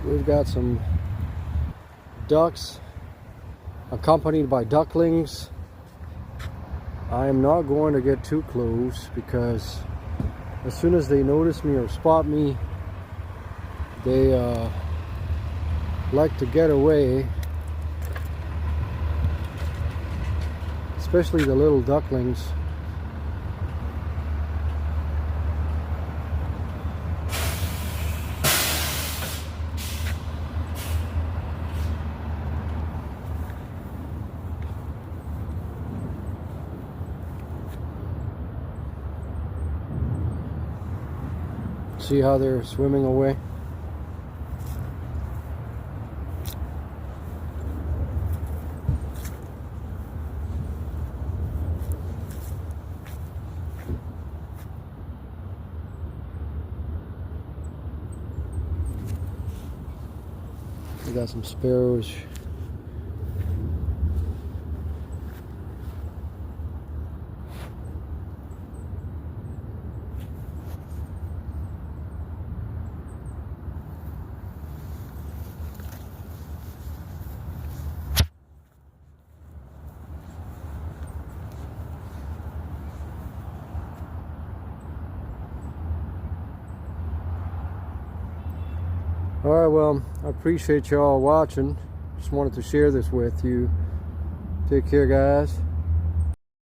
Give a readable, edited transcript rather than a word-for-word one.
We've got some ducks accompanied by ducklings. I am not going to get too close because as soon as they notice me or spot me, they like to get away, especially the little ducklings. See how they're swimming away? We got some sparrows. Alright, well, I appreciate y'all watching. Just wanted to share this with you. Take care, guys.